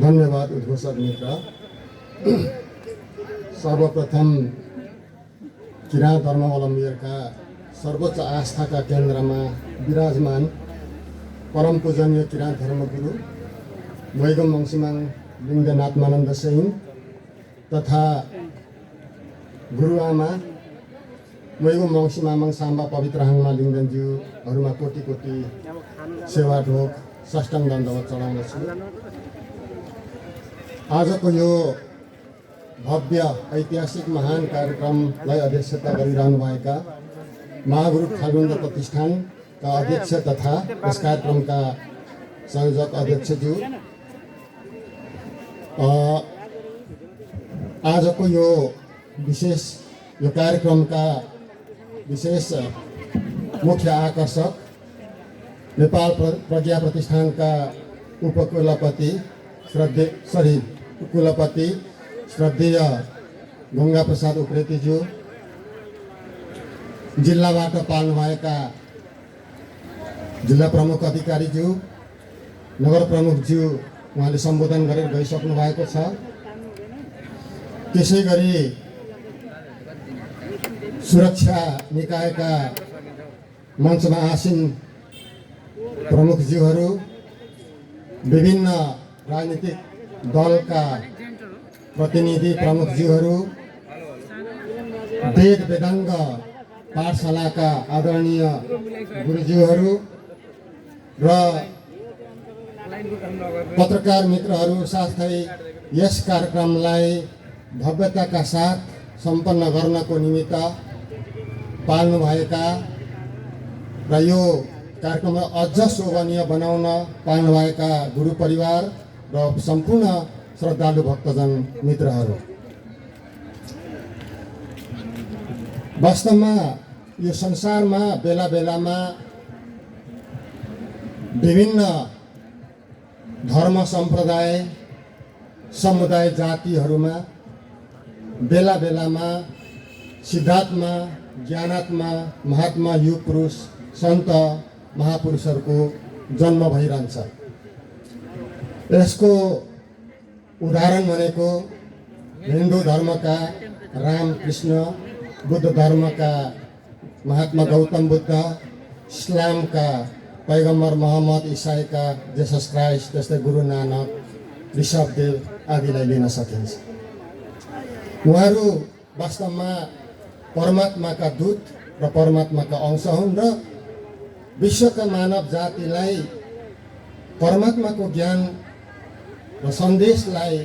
धन्यवाद उद्घोषक मित्र। सर्वप्रथम किराँत धर्मावलम्बीहरूका सर्वोच्च आस्थाका केन्द्रमा विराजमान परम पूजनीय किराँत धर्मगुरु मैगम मङसिमाङ लिङ्गनाथमानन्द सिंह तथा गुरुआमा मैगम मङसिमाङ साम्बा पवित्र हाङमा लिङ्गनज्यूहरूमा कोटी कोटी सेवा ढोक साष्टाङ्ग दण्डवत चढाउँदछु। आजको यो भव्य ऐतिहासिक महान कार्यक्रमलाई अध्यक्षता गरिरहनुभएका महागुरु खालबन्द प्रतिष्ठानका अध्यक्ष तथा यस कार्यक्रमका संयोजक अध्यक्षज्यू, आजको यो कार्यक्रमका विशेष मुख्य आकर्षक नेपाल प्रज्ञा प्रतिष्ठानका उपकुलपति कुलपति श्रद्धेय गंगा प्रसाद उप्रेतीज्यू, जिल्लाबाट पाल्नुभएका जिल्ला प्रमुख अधिकारीज्यू, नगर प्रमुखज्यू उहाँले सम्बोधन गरेर गइसक्नु भएको छ। त्यसै गरी सुरक्षा निकायका मञ्चमा आसीन प्रमुखज्यूहरू, विभिन्न राजनीतिक दलका प्रतिनिधि प्रमुखज्यूहरू, वेद वेदाङ्ग पाठशालाका आदरणीय गुरुज्यूहरू र पत्रकार मित्रहरू, साथै यस कार्यक्रमलाई भव्यताका साथ सम्पन्न गर्नको निमित्त पाल्नुभएका र यो कार्यक्रमलाई अझ शोभनीय बनाउन पाल्नुभएका गुरु परिवार र सम्पूर्ण श्रद्धालु भक्तजन मित्रहरू, वास्तवमा यो संसारमा बेला बेलामा विभिन्न धर्म सम्प्रदाय समुदाय जातिहरूमा बेला बेलामा सिद्धात्मा ज्ञानात्मा महात्मा युग पुरुष सन्त महापुरुषहरूको जन्म भइरहन्छ। यसको उदाहरण भनेको हिन्दू धर्मका रामकृष्ण, बुद्ध धर्मका महात्मा गौतम बुद्ध, इस्लामका पैगम्बर मोहम्मद, इसाईका जेसस क्राइस्ट, जस्तै गुरु नानक, ऋषभदेव आदिलाई लिन सकिन्छ। उहाँहरू वास्तवमा परमात्माका दूत र परमात्माका अंश हुन् र विश्वका मानव जातिलाई परमात्माको ज्ञान र सन्देशलाई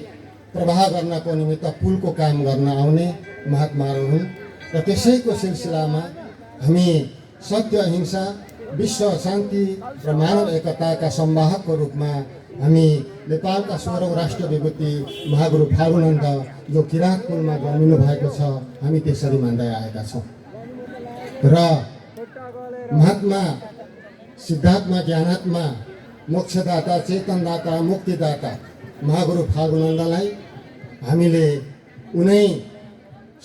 प्रवाह गर्नको निमित्त पुलको काम गर्न आउने महात्माहरू हुन्। र त्यसैको सिलसिलामा हामी सत्य, अहिंसा, विश्व शान्ति र मानव एकताका संवाहकको रूपमा हामी नेपालका 16औं राष्ट्रिय विभूति महागुरु फालुनन्द जो किराँत कुलमा जन्मिनु भएको छ, हामी त्यसरी मान्दै आएका छौँ। र महात्मा सिद्धात्मा ज्ञानात्मा मोक्षदाता चेतनदाता मुक्तिदाता महागुरु फालुनन्दलाई हामीले उनै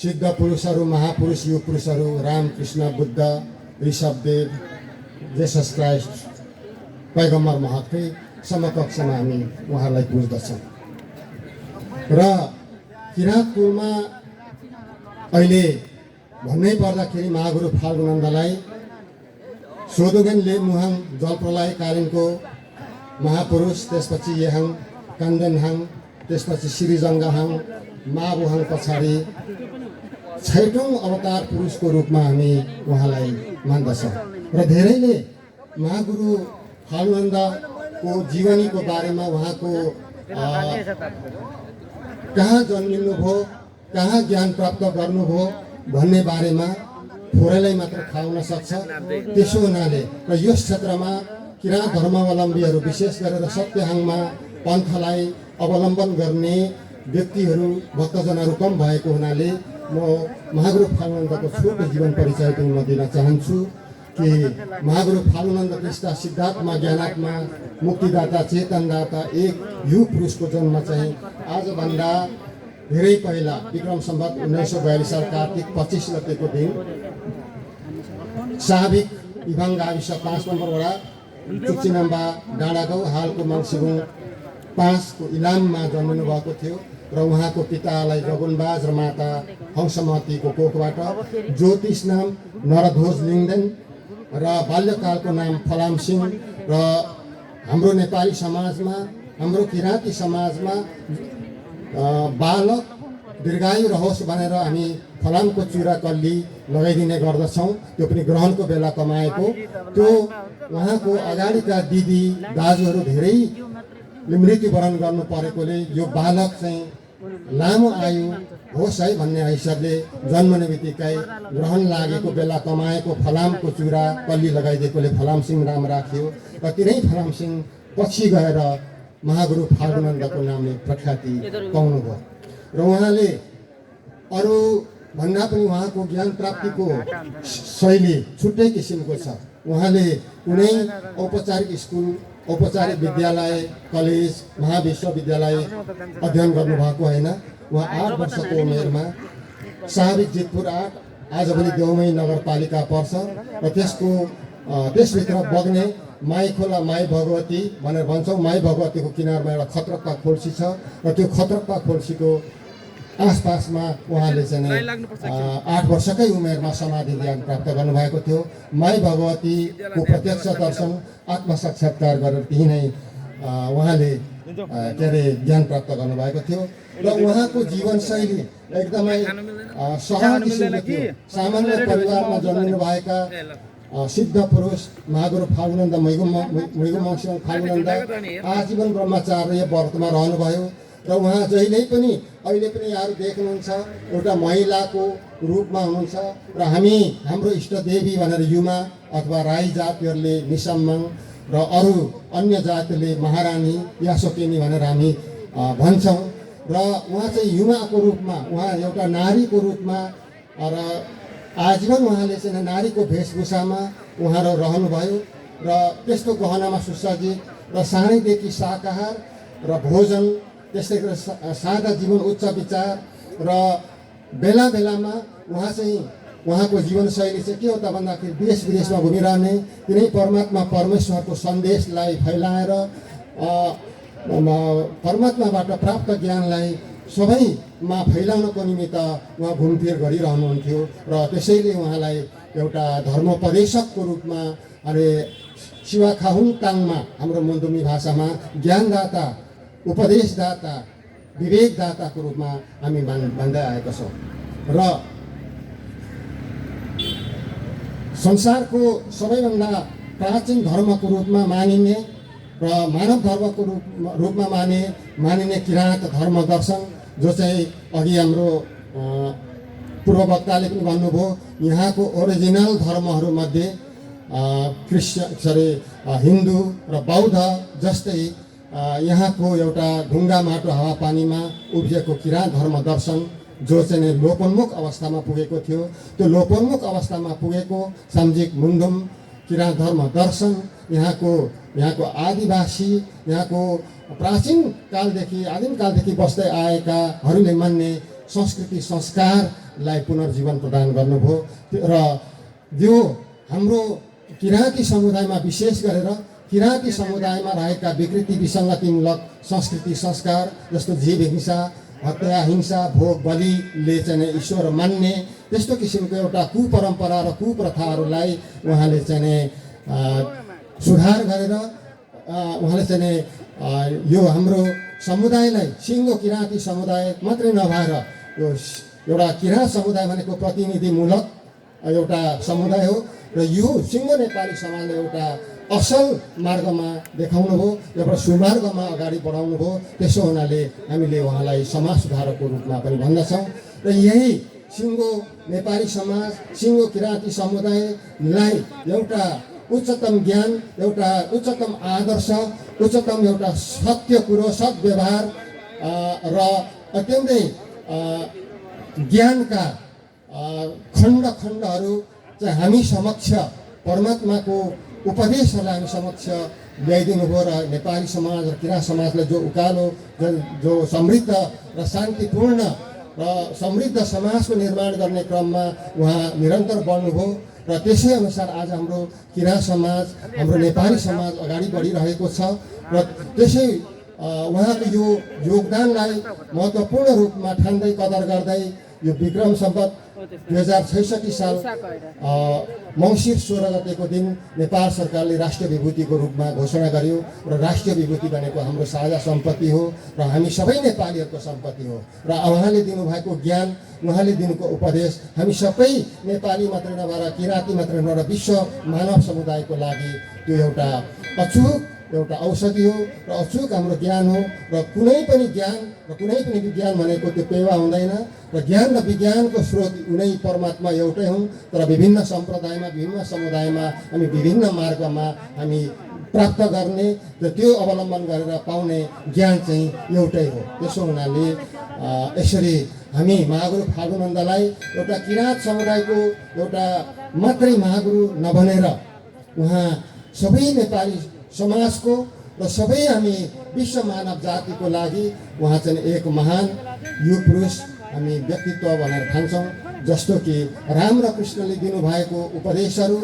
सिद्ध पुरुषहरू, महापुरुष, युग पुरुषहरू रामकृष्ण, बुद्ध, ऋषभदेव, जेसस क्राइस्ट, पैगम्बर महतकै समकक्षमा हामी उहाँलाई पुज्दछौँ। र किराँत कुलमा अहिले भन्नै पर्दाखेरि महागुरु फालुनन्दलाई सोदुगेन लेमुहाङ जलप्रलयकालीनको महापुरुष, त्यसपछि येहाङ कान्देनहाङ, त्यसपछि श्रीजङ्गहाङ, माबुहाङ पछाडि 6औं अवतार पुरुषको रूपमा हामी उहाँलाई मान्दछौँ। र धेरैले महागुरु फालुनन्दको जीवनीको बारेमा, उहाँको कहाँ जन्मिनुभयो, कहाँ ज्ञान प्राप्त गर्नुभयो भन्ने बारेमा थोरैलाई मात्र थाहा हुन सक्छ। त्यसो हुनाले र यस क्षेत्रमा किराँत धर्मावलम्बीहरू, विशेष गरेर सत्यहाङमा पन्थलाई अवलम्बन गर्ने व्यक्तिहरू, भक्तजनहरू कम भएको हुनाले म महागुरु फालुनन्दको छोटो जीवन परिचय पनि म दिन चाहन्छु कि महागुरु फालुनन्द कृष्ण सिद्धात्मा ज्ञानात्मा मुक्तिदाता चेतनदाता एक युग पुरुषको जन्म चाहिँ आजभन्दा धेरै पहिला विक्रम सम्वत 1942 साल कार्तिक 25 गतेको दिन साबिक इभाङ गाविस 5 नम्बर वडा चुक्चिनाम्बा डाँडागाउँ हालको मङसिबुङ 5 को इलाममा जन्मिनु भएको थियो र उहाँको पितालाई गगनबाज र माता हंसमतीको कोखबाट ज्योतिष नाम नरध्वज लिङ्गदेन र बाल्यकालको नाम फलाम सिंह र हाम्रो नेपाली समाजमा हाम्रो किराँती समाजमा बालक दीर्घायु रहोस् भनेर हामी फलामको चुरा कल्ली लगाइदिने गर्दछौँ। त्यो पनि ग्रहणको बेला कमाएको। त्यो उहाँको अगाडिका दिदी दाजुहरू धेरै मृत्युवरण गर्नु परेकोले यो बालक चाहिँ लामो आयु होस् है भन्ने हैसियतले जन्मने बित्तिकै ग्रहण लागेको बेला कमाएको फलामको चुरा कल्ली लगाइदिएकोले फलाम सिंह नाम राखियो र तिनै फलाम सिंह पछि गएर महागुरु फाल्गुनन्दको नामले प्रख्याति पाउनुभयो र उहाँले अरू भन्दा पनि उहाँको ज्ञान प्राप्तिको शैली छुट्टै किसिमको छ। उहाँले कुनै औपचारिक स्कुल, औपचारिक विद्यालय, कलेज, महाविश्वविद्यालय अध्ययन गर्नुभएको होइन। उहाँ 8 वर्षको उमेरमा साविक जितपुर 8 आजभोलि देउमै नगरपालिका पर्छ र त्यसभित्र बग्ने माई खोला माई भगवती भनेर भन्छौँ। माई भगवतीको किनारमा एउटा खत्रक्का खोल्सी छ र त्यो खत्रक्का खोल्सीको आसपासमा उहाँले चाहिँ 8 वर्षकै उमेरमा समाधि ज्ञान प्राप्त गर्नुभएको थियो। माई भगवतीको प्रत्यक्ष दर्शन आत्मसाक्षात्कार गरेर त्यही नै उहाँले के अरे ज्ञान प्राप्त गर्नुभएको थियो र उहाँको जीवनशैली एकदमै सहज किसिमको थियो। सामान्य परिवारमा जन्मिनुभएका सिद्ध पुरुष महागुरु फाल्गुनन्द मैगुमंसी फाल्गुनन्द आजीवन ब्रह्मचार्य व्रतमा रहनुभयो र उहाँ जहिल्यै पनि अहिले पनि यहाँहरू देख्नुहुन्छ एउटा महिलाको रूपमा हुनुहुन्छ र हाम्रो इष्टदेवी भनेर युमा अथवा राई जातिहरूले निसम्मङ र अरू अन्य जातिले महारानी यासोकिनी भनेर हामी भन्छौँ र उहाँ चाहिँ युमाको रूपमा, उहाँ एउटा नारीको रूपमा र आजीवन उहाँले चाहिँ नारीको वेशभूषामा उहाँहरू रहनुभयो र त्यस्तो गहनामा सुसज्जित र सानैदेखि शाकाहार र भोजन, त्यस्तै गरेर सादा जीवन, उच्च विचार र बेला बेलामा उहाँ चाहिँ उहाँको जीवनशैली चाहिँ के हो त भन्दाखेरि देश विदेशमा घुमिरहने, तिनै परमात्मा परमेश्वरको सन्देशलाई फैलाएर परमात्माबाट प्राप्त ज्ञानलाई सबैमा फैलाउनको निमित्त उहाँ घुमफिर गरिरहनुहुन्थ्यो र त्यसैले उहाँलाई एउटा धर्मोपदेशकको रूपमा अनि शिवाखाहुङताङमा हाम्रो मुन्दुमी भाषामा ज्ञानदाता, उपदेशदाता, विवेकदाताको रूपमा हामी भन्दै आएका छौँ र संसारको सबैभन्दा प्राचीन धर्मको रूपमा मानिने र मानव धर्मको रूपमा मानिने किराँत धर्म दर्शन जो चाहिँ अघि हाम्रो पूर्ववक्ताले पनि भन्नुभयो, यहाँको ओरिजिनल धर्महरूमध्ये हिन्दू र बौद्ध जस्तै यहाँको एउटा ढुङ्गा माटो हावापानीमा उभिएको किराँत धर्म दर्शन जो चाहिँ लोपोन्मुख अवस्थामा पुगेको थियो, त्यो लोपोन्मुख अवस्थामा पुगेको सामाजिक मुन्डुम किराँत धर्म दर्शन यहाँको आदिवासी, यहाँको प्राचीन कालदेखि आदिम कालदेखि बस्दै आएकाहरूले मान्ने संस्कृति संस्कारलाई पुनर्जीवन प्रदान गर्नुभयो र यो हाम्रो किराँती समुदायमा विशेष गरेर किराँती समुदायमा रहेका विकृति विसङ्गतिमूलक संस्कृति संस्कार जस्तो जीव हिंसा, हत्या, हिंसा, भोग बलिले चाहिँ ईश्वर मान्ने त्यस्तो किसिमको एउटा कुपरम्परा र कुप्रथाहरूलाई उहाँले चाहिँ सुधार गरेर उहाँले चाहिँ यो हाम्रो समुदायलाई सिङ्गो किराँती समुदाय मात्रै नभएर यो एउटा किराँत समुदाय भनेको प्रतिनिधिमूलक एउटा समुदाय हो र यो सिङ्गो नेपाली समाजले एउटा असल मार्गमा देखाउनु भयो, एउटा सुमार्गमा अगाडि बढाउनु भयो। त्यसो हुनाले हामीले उहाँलाई समाज सुधारकको रूपमा पनि भन्दछौँ र यही सिङ्गो नेपाली समाज, सिङ्गो किराँती समुदायलाई एउटा उच्चतम ज्ञान, एउटा उच्चतम आदर्श, उच्चतम एउटा सत्य कुरो, सद्व्यवहार र अत्यन्तै ज्ञानका खण्ड खण्डहरू चाहिँ हामी समक्ष परमात्माको उपदेशहरूलाई हामी समक्ष ल्याइदिनु भयो र नेपाली समाज र किराँत समाजलाई जो उकालो, जो समृद्ध र शान्तिपूर्ण र समृद्ध समाजको निर्माण गर्ने क्रममा उहाँ निरन्तर बढ्नुभयो र त्यसै अनुसार आज हाम्रो किराँत समाज, हाम्रो नेपाली समाज अगाडि बढिरहेको छ र त्यसै उहाँको यो योगदानलाई महत्त्वपूर्ण रूपमा ठान्दै कदर गर्दै यो विक्रम सम्वत 2066 साल मङ्सिर 16 गतेको दिन नेपाल सरकारले राष्ट्रिय विभूतिको रूपमा घोषणा गर्यो र राष्ट्रिय विभूति भनेको हाम्रो साझा सम्पत्ति हो र हामी सबै नेपालीहरूको सम्पत्ति हो र उहाँले दिनुभएको ज्ञान उहाँले दिनुको उपदेश हामी सबै नेपाली मात्रै नभएर किराँती मात्रै नभएर विश्व मानव समुदायको लागि त्यो एउटा अचूक एउटा औषधि हो र अचूक हाम्रो ज्ञान हो र कुनै पनि ज्ञान र कुनै पनि विज्ञान भनेको त्यो पेवा हुँदैन र ज्ञान र विज्ञानको स्रोत उनै परमात्मा एउटै हुन् तर विभिन्न सम्प्रदायमा विभिन्न समुदायमा अनि विभिन्न मार्गमा हामी प्राप्त गर्ने र त्यो अवलम्बन गरेर पाउने ज्ञान चाहिँ एउटै हो। त्यसो हुनाले यसरी हामी महागुरु फाल्गुनन्दलाई एउटा किराँत समुदायको एउटा मात्रै महागुरु नभनेर उहाँ सबै नेपाली समाजको र सबै हामी विश्व मानव जातिको लागि उहाँ चाहिँ एक महान युग पुरुष हामी व्यक्तित्व भनेर ठान्छौँ। जस्तो कि राम र कृष्णले दिनुभएको उपदेशहरू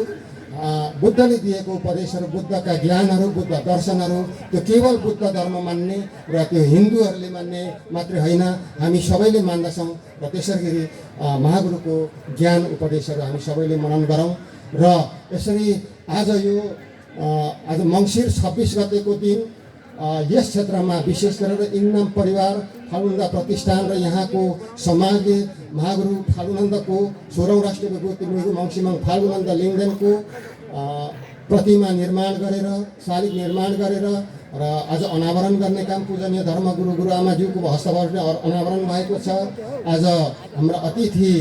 बुद्धले दिएको उपदेशहरू बुद्धका ज्ञानहरू बुद्ध दर्शनहरू त्यो केवल बुद्ध धर्म मान्ने र त्यो हिन्दूहरूले मान्ने मात्रै होइन हामी सबैले मान्दछौँ र त्यसरी महागुरुको ज्ञान उपदेशहरू हामी सबैले मनन गरौँ र यसरी आज मङ्सिर 26 गतेको दिन यस क्षेत्रमा विशेष गरेर इङनाम परिवार फालुनन्द प्रतिष्ठान र यहाँको समाजले महागुरु फालुनन्दको 16औं राष्ट्रिय विभूति मृगु मङ्सिमाङ फालुनन्द लिङ्गदेनको प्रतिमा निर्माण गरेर शालिग निर्माण गरेर र आज अनावरण गर्ने काम पूजनीय धर्मगुरु गुरुआमाज्यूको हस्तबाट अनावरण भएको छ। आज हाम्रा अतिथि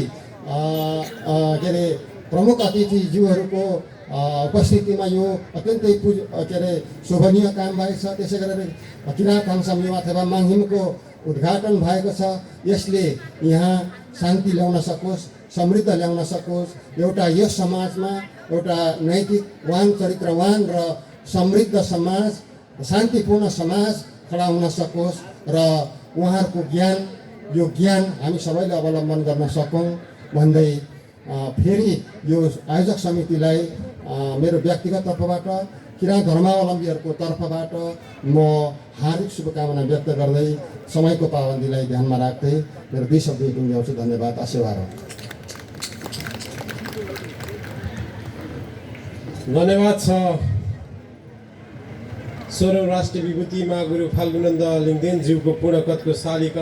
के अरे प्रमुख अतिथिज्यूहरूको उपस्थितिमा यो अत्यन्तै शोभनीय काम भएको छ। त्यसै गरेर किराँत हाङसाम युवा थेपा माङहिमको उद्घाटन भएको छ। यसले यहाँ शान्ति ल्याउन सकोस्, समृद्ध ल्याउन सकोस्, एउटा यस समाजमा एउटा नैतिकवान चरित्रवान र समृद्ध समाज शान्तिपूर्ण समाज खडा हुन सकोस् र उहाँहरूको ज्ञान यो ज्ञान हामी सबैले अवलम्बन गर्न सकौँ भन्दै फेरि यो आयोजक समितिलाई मेरो व्यक्तिगत तर्फबाट किराँत धर्मावलम्बीहरूको तर्फबाट म हार्दिक शुभकामना व्यक्त गर्दै समयको पाबन्दीलाई ध्यानमा राख्दै मेरो 2 शब्द टुङ्ग्याउँछु। धन्यवाद। आशीर्वाद। धन्यवाद छ 16औं राष्ट्रिय विभूति महागुरु फाल्गुनन्द लिङ्गदेनज्यूको पूर्णकतको शालिग